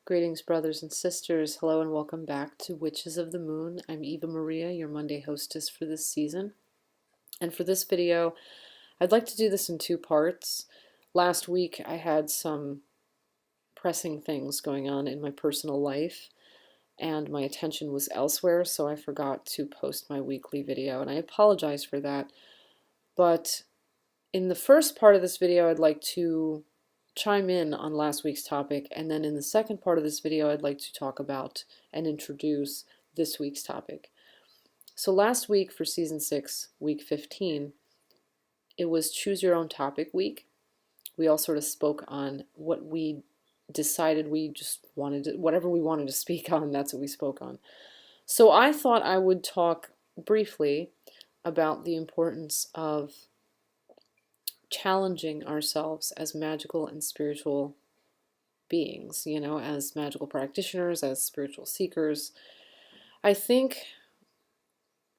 Greetings, brothers and sisters. Hello and welcome back to Witches of the Moon. I'm Eva Maria, your Monday hostess for this season. And for this video, I'd like to do this in two parts. Last week, I had some pressing things going on in my personal life, and my attention was elsewhere, so I forgot to post my weekly video, and I apologize for that. But in the first part of this video, I'd like to chime in on last week's topic, and then in the second part of this video I'd like to talk about and introduce this week's topic. So last week for season 6, week 15, it was choose your own topic week. We all sort of spoke on what we decided we just wanted to, whatever we wanted to speak on, that's what we spoke on. So I thought I would talk briefly about the importance of challenging ourselves as magical and spiritual beings, as magical practitioners, as spiritual seekers. I think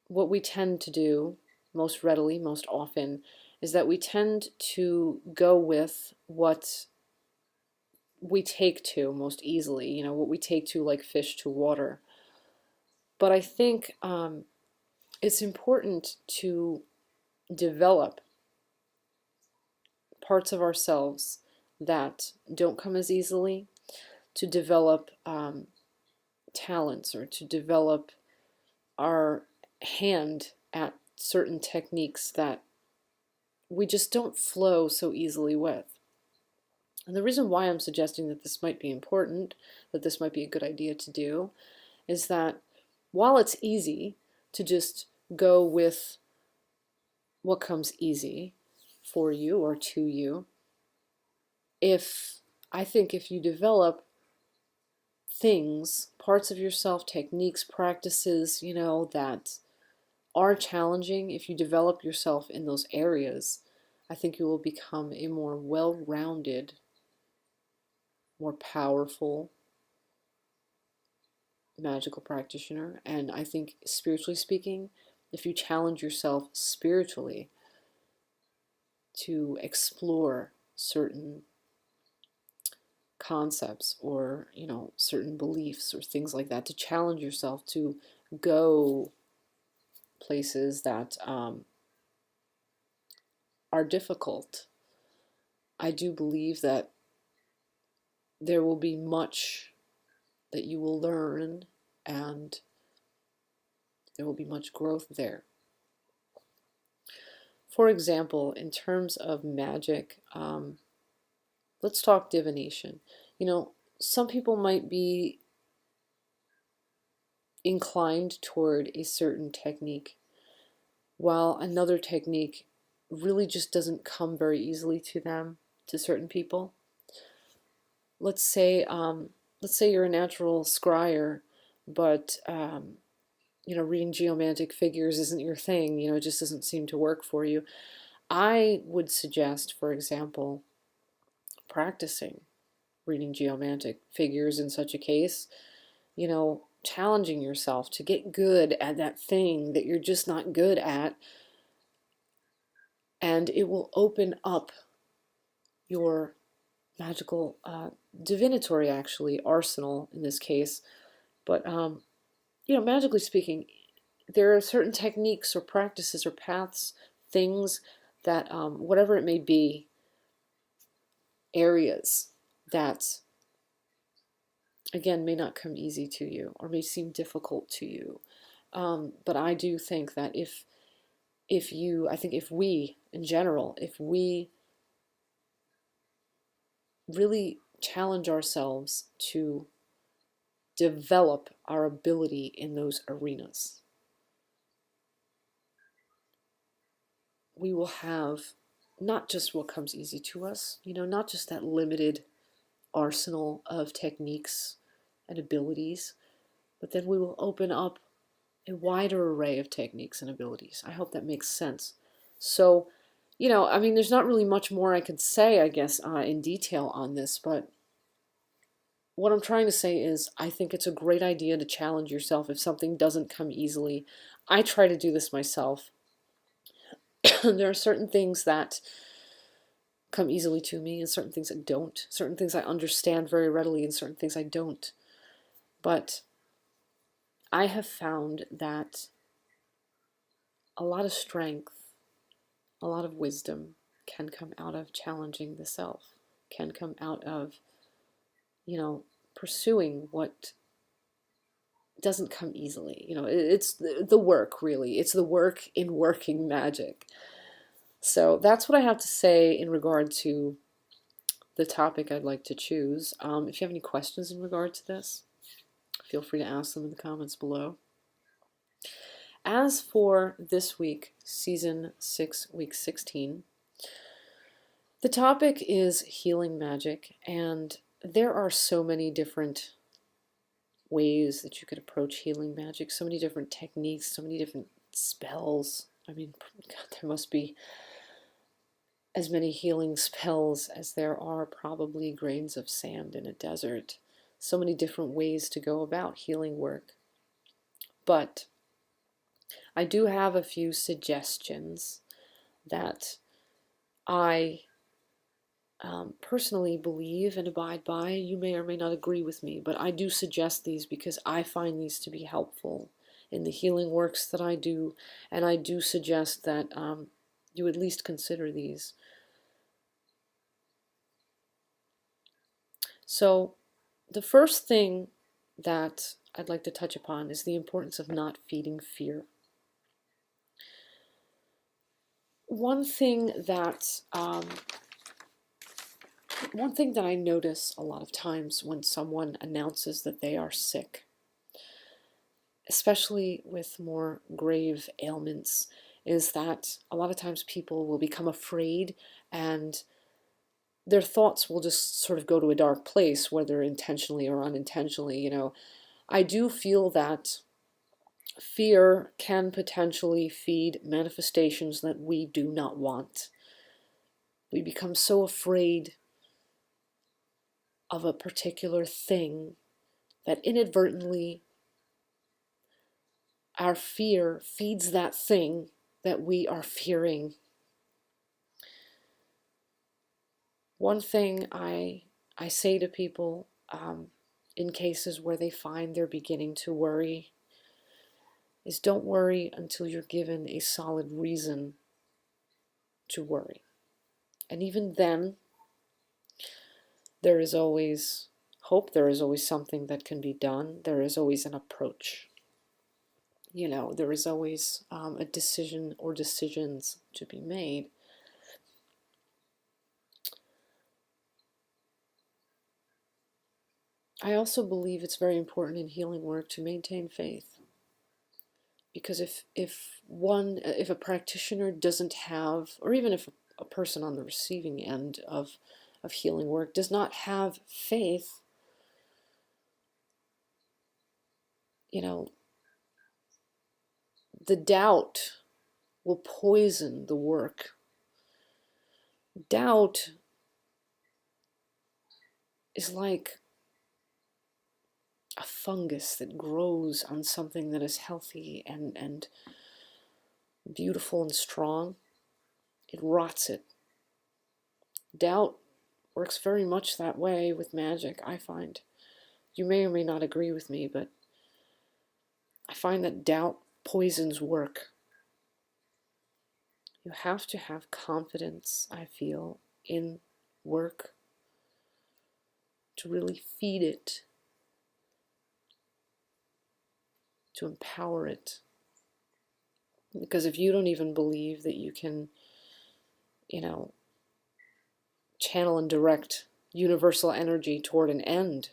what we tend to do most readily, most often, is that we tend to go with what we take to most easily, what we take to like fish to water. But I think it's important to develop parts of ourselves that don't come as easily, to develop talents, or to develop our hand at certain techniques that we just don't flow so easily with. And the reason why I'm suggesting that this might be important, that this might be a good idea to do, is that while it's easy to just go with what comes easy for you or to you, I think if you develop things, parts of yourself, techniques, practices, that are challenging, if you develop yourself in those areas, I think you will become a more well-rounded, more powerful magical practitioner. And I think, spiritually speaking, if you challenge yourself spiritually to explore certain concepts or certain beliefs or things like that, to challenge yourself to go places that are difficult, I do believe that there will be much that you will learn, and there will be much growth there. For example, in terms of magic, let's talk divination. Some people might be inclined toward a certain technique, while another technique really just doesn't come very easily to them, to certain people. Let's say you're a natural scryer, but reading geomantic figures isn't your thing. It just doesn't seem to work for you. I would suggest, for example, practicing reading geomantic figures in such a case, challenging yourself to get good at that thing that you're just not good at, and it will open up your magical, divinatory actually, arsenal in this case. But, magically speaking, there are certain techniques or practices or paths, things that, whatever it may be, areas that, again, may not come easy to you or may seem difficult to you. But I do think that if we, in general, if we really challenge ourselves to develop our ability in those arenas, we will have not just what comes easy to us, not just that limited arsenal of techniques and abilities, but then we will open up a wider array of techniques and abilities. I hope that makes sense. So, there's not really much more I could say, I guess, in detail on this, but what I'm trying to say is I think it's a great idea to challenge yourself if something doesn't come easily. I try to do this myself. There are certain things that come easily to me, and certain things that don't. Certain things I understand very readily, and certain things I don't. But I have found that a lot of strength, a lot of wisdom can come out of challenging the self, can come out of, pursuing what doesn't come easily. It's the work, really. It's the work in working magic. So that's what I have to say in regard to the topic I'd like to choose. If you have any questions in regard to this, feel free to ask them in the comments below. As for this week, Season 6, Week 16, the topic is healing magic, and there are so many different ways that you could approach healing magic, so many different techniques, so many different spells. I mean, God, there must be as many healing spells as there are probably grains of sand in a desert. So many different ways to go about healing work. But I do have a few suggestions that I personally believe and abide by. You may or may not agree with me, but I do suggest these because I find these to be helpful in the healing works that I do, and I do suggest that you at least consider these. So the first thing that I'd like to touch upon is the importance of not feeding fear. One thing that I notice a lot of times when someone announces that they are sick, especially with more grave ailments, is that a lot of times people will become afraid and their thoughts will just sort of go to a dark place, whether intentionally or unintentionally. I do feel that fear can potentially feed manifestations that we do not want. We become so afraid of a particular thing that inadvertently our fear feeds that thing that we are fearing. One thing I say to people in cases where they find they're beginning to worry is don't worry until you're given a solid reason to worry. And even then, there is always hope, there is always something that can be done, there is always an approach. There is always a decision or decisions to be made. I also believe it's very important in healing work to maintain faith. Because if a practitioner doesn't have, or even if a person on the receiving end of healing work does not have faith, the doubt will poison the work. Doubt is like a fungus that grows on something that is healthy and beautiful and strong. It rots it. Doubt works very much that way with magic, I find. You may or may not agree with me, but I find that doubt poisons work. You have to have confidence, I feel, in work to really feed it, to empower it. Because if you don't even believe that you can, channel and direct universal energy toward an end,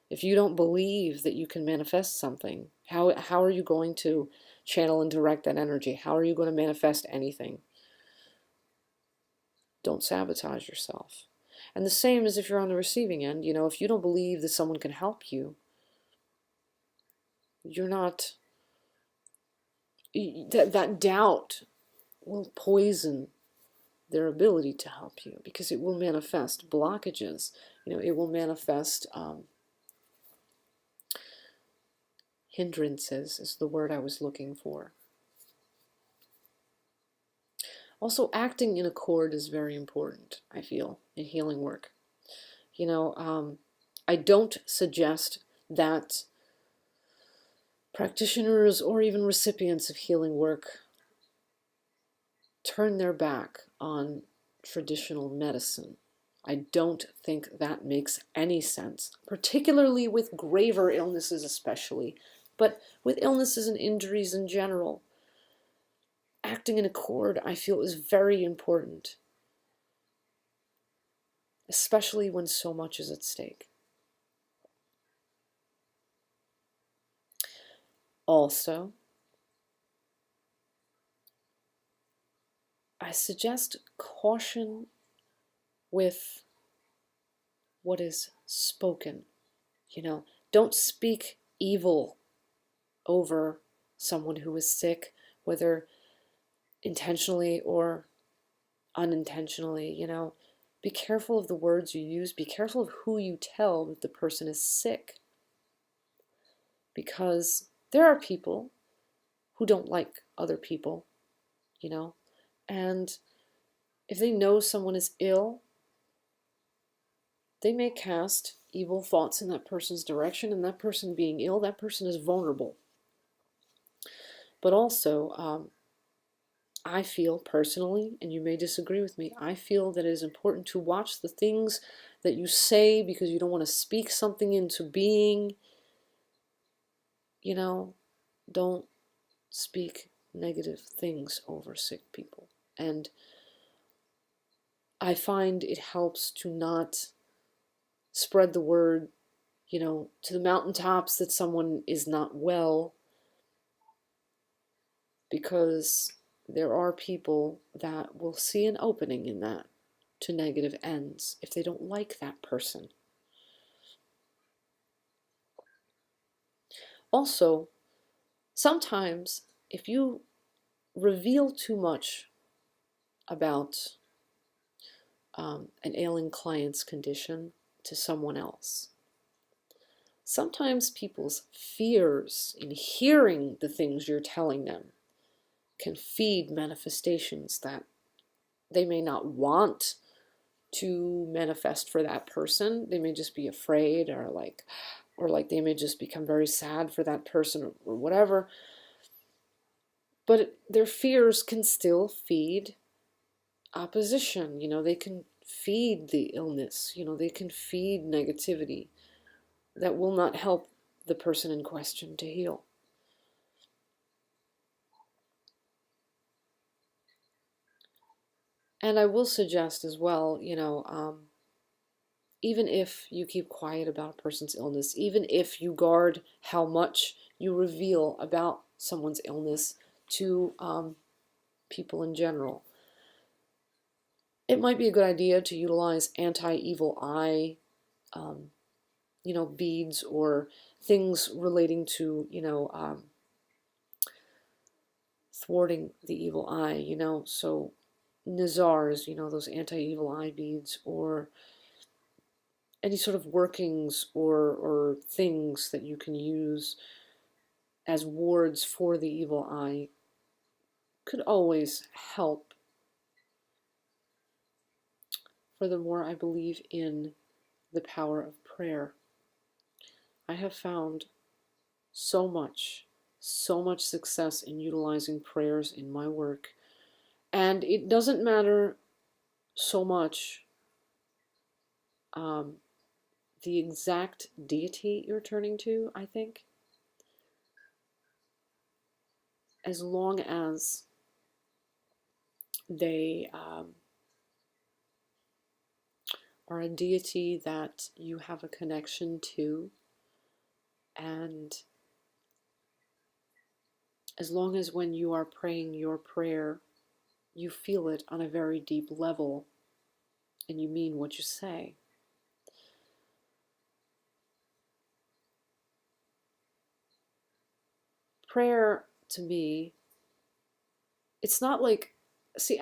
if you don't believe that you can manifest something, how are you going to channel and direct that energy? How are you going to manifest anything? Don't sabotage yourself. And the same as if you're on the receiving end. If you don't believe that someone can help you, you're not, that doubt will poison their ability to help you, because it will manifest blockages. It will manifest hindrances is the word I was looking for. Also, acting in accord is very important, I feel, in healing work. I don't suggest that practitioners or even recipients of healing work turn their back on traditional medicine. I don't think that makes any sense, particularly with graver illnesses especially, but with illnesses and injuries in general. Acting in accord, I feel, is very important, especially when so much is at stake. Also, I suggest caution with what is spoken. Don't speak evil over someone who is sick, whether intentionally or unintentionally. Be careful of the words you use. Be careful of who you tell that the person is sick. Because there are people who don't like other people, and if they know someone is ill, they may cast evil thoughts in that person's direction, and that person being ill, that person is vulnerable. But also, I feel personally, and you may disagree with me, I feel that it is important to watch the things that you say because you don't want to speak something into being. Don't speak negative things over sick people. And I find it helps to not spread the word, to the mountaintops that someone is not well, because there are people that will see an opening in that to negative ends if they don't like that person. Also, sometimes if you reveal too much about an ailing client's condition to someone else, sometimes people's fears in hearing the things you're telling them can feed manifestations that they may not want to manifest for that person. They may just be afraid, or they may just become very sad for that person, or whatever. But their fears can still feed opposition. They can feed the illness. They can feed negativity that will not help the person in question to heal. And I will suggest as well, even if you keep quiet about a person's illness, even if you guard how much you reveal about someone's illness to people in general, it might be a good idea to utilize anti-evil eye, beads or things relating to, thwarting the evil eye, so Nazars, those anti-evil eye beads, or any sort of workings or things that you can use as wards for the evil eye could always help. Furthermore, I believe in the power of prayer. I have found so much success in utilizing prayers in my work. And it doesn't matter so much the exact deity you're turning to, I think, as long as they are a deity that you have a connection to, and as long as when you are praying your prayer, you feel it on a very deep level and you mean what you say. Prayer, to me, it's not like, see,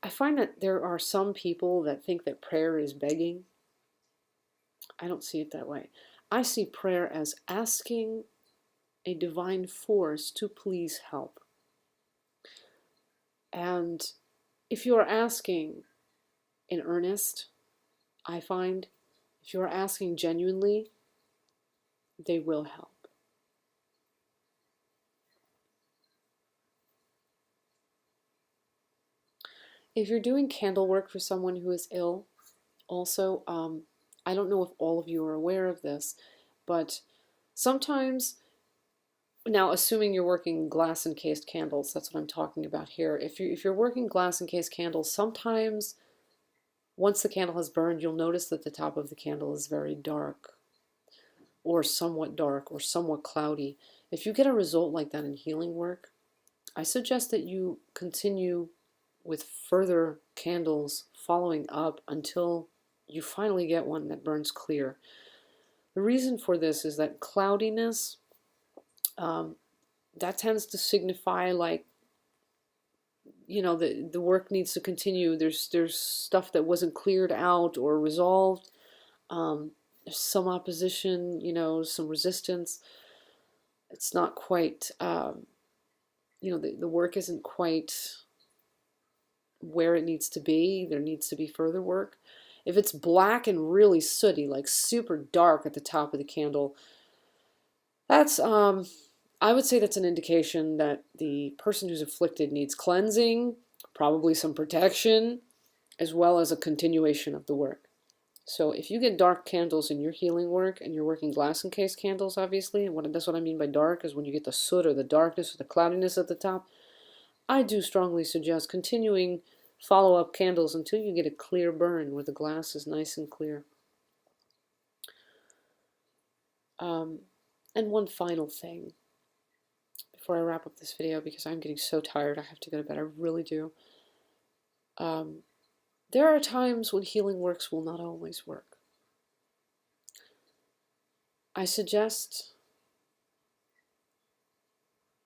I find that there are some people that think that prayer is begging. I don't see it that way. I see prayer as asking a divine force to please help. And if you are asking in earnest, I find if you are asking genuinely, they will help. If you're doing candle work for someone who is ill, also, I don't know if all of you are aware of this, but sometimes, now assuming you're working glass encased candles, that's what I'm talking about here. If you're working glass encased candles, sometimes once the candle has burned, you'll notice that the top of the candle is very dark, or somewhat cloudy. If you get a result like that in healing work, I suggest that you continue with further candles following up until you finally get one that burns clear. The reason for this is that cloudiness, that tends to signify like, the work needs to continue. There's stuff that wasn't cleared out or resolved. There's some opposition, some resistance. It's not quite, the work isn't quite where it needs to be. There needs to be further work. If it's black and really sooty, like super dark at the top of the candle, that's, I would say that's an indication that the person who's afflicted needs cleansing, probably some protection, as well as a continuation of the work. So if you get dark candles in your healing work, and you're working glass encased candles, obviously, and that's what I mean by dark, is when you get the soot or the darkness or the cloudiness at the top, I do strongly suggest continuing follow-up candles until you get a clear burn where the glass is nice and clear. And one final thing before I wrap up this video, because I'm getting so tired, I have to go to bed, I really do. There are times when healing works will not always work. I suggest,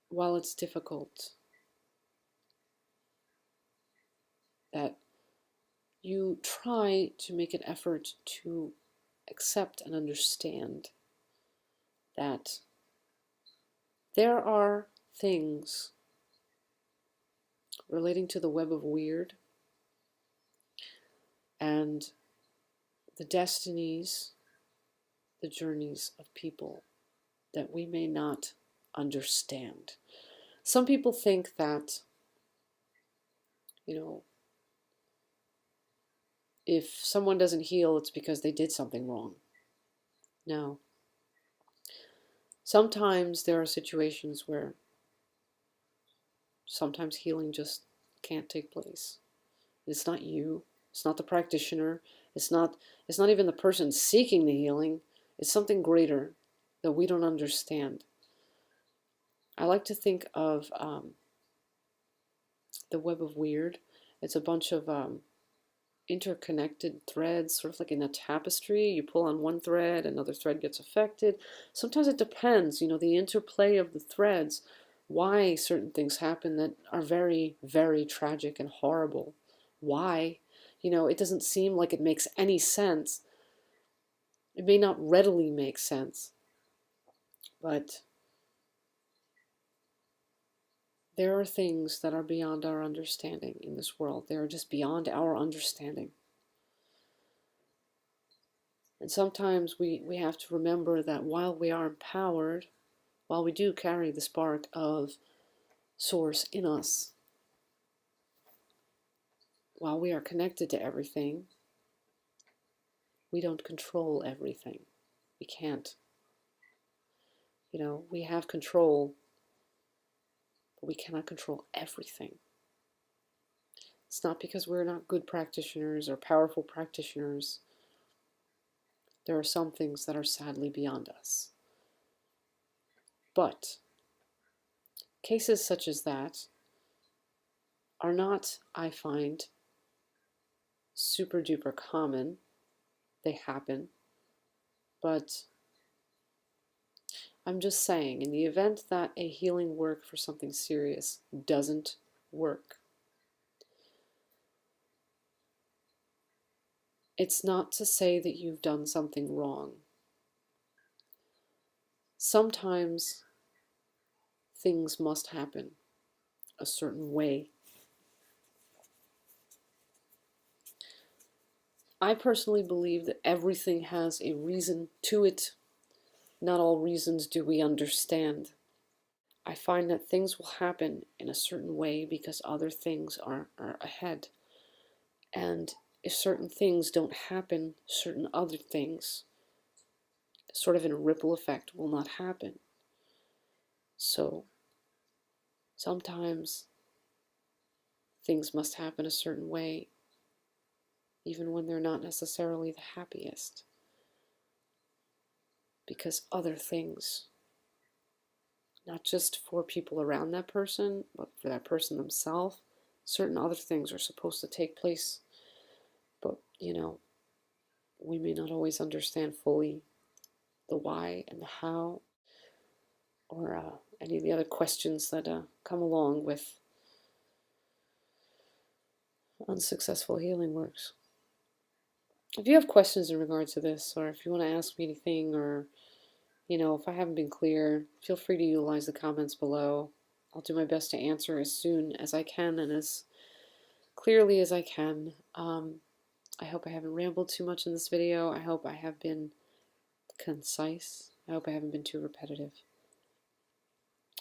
while it's difficult, that you try to make an effort to accept and understand that there are things relating to the web of wyrd and the destinies, the journeys of people that we may not understand. Some people think that, if someone doesn't heal, it's because they did something wrong. No. Sometimes there are situations where sometimes healing just can't take place. It's not you. It's not the practitioner. It's not even the person seeking the healing. It's something greater that we don't understand. I like to think of the web of wyrd. It's a bunch of interconnected threads, sort of like in a tapestry. You pull on one thread, another thread gets affected. Sometimes it depends, the interplay of the threads, why certain things happen that are very, very tragic and horrible. Why? It doesn't seem like it makes any sense. It may not readily make sense, but there are things that are beyond our understanding in this world. They are just beyond our understanding. And sometimes we have to remember that while we are empowered, while we do carry the spark of Source in us, while we are connected to everything, we don't control everything. We can't. We have control, but we cannot control everything. It's not because we're not good practitioners or powerful practitioners. There are some things that are sadly beyond us. But cases such as that are not, I find, super duper common. They happen. But I'm just saying, in the event that a healing work for something serious doesn't work, it's not to say that you've done something wrong. Sometimes things must happen a certain way. I personally believe that everything has a reason to it. Not all reasons do we understand. I find that things will happen in a certain way because other things are ahead. And if certain things don't happen, certain other things, sort of in a ripple effect, will not happen. So sometimes things must happen a certain way, even when they're not necessarily the happiest, because other things, not just for people around that person, but for that person themselves, certain other things are supposed to take place. But, we may not always understand fully the why and the how, or any of the other questions that come along with unsuccessful healing works. If you have questions in regards to this, or if you want to ask me anything, or if I haven't been clear, feel free to utilize the comments below. I'll do my best to answer as soon as I can and as clearly as I can. I hope I haven't rambled too much in this video. I hope I have been concise. I hope I haven't been too repetitive.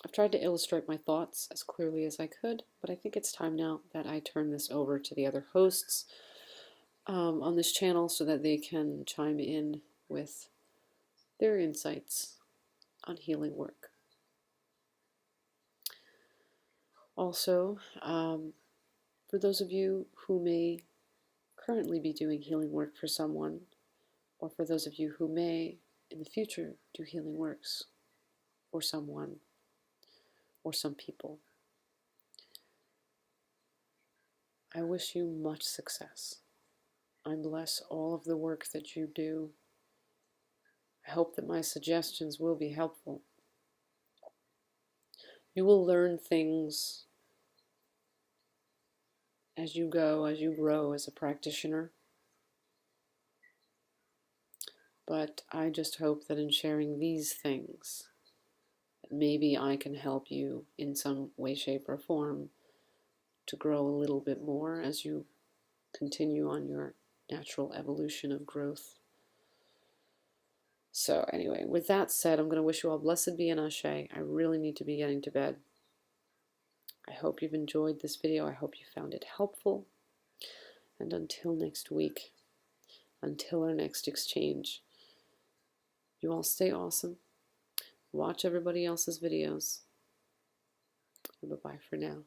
I've tried to illustrate my thoughts as clearly as I could, but I think it's time now that I turn this over to the other hosts on this channel so that they can chime in with their insights on healing work. Also, for those of you who may currently be doing healing work for someone, or for those of you who may in the future do healing works for someone or some people, I wish you much success. I bless all of the work that you do. I hope that my suggestions will be helpful. You will learn things as you go, as you grow as a practitioner. But I just hope that in sharing these things, maybe I can help you in some way, shape, or form to grow a little bit more as you continue on your natural evolution of growth. So anyway, with that said, I'm going to wish you all blessed be and ashe. I really need to be getting to bed. I hope you've enjoyed this video. I hope you found it helpful. And until next week, until our next exchange, you all stay awesome. Watch everybody else's videos. Bye-bye for now.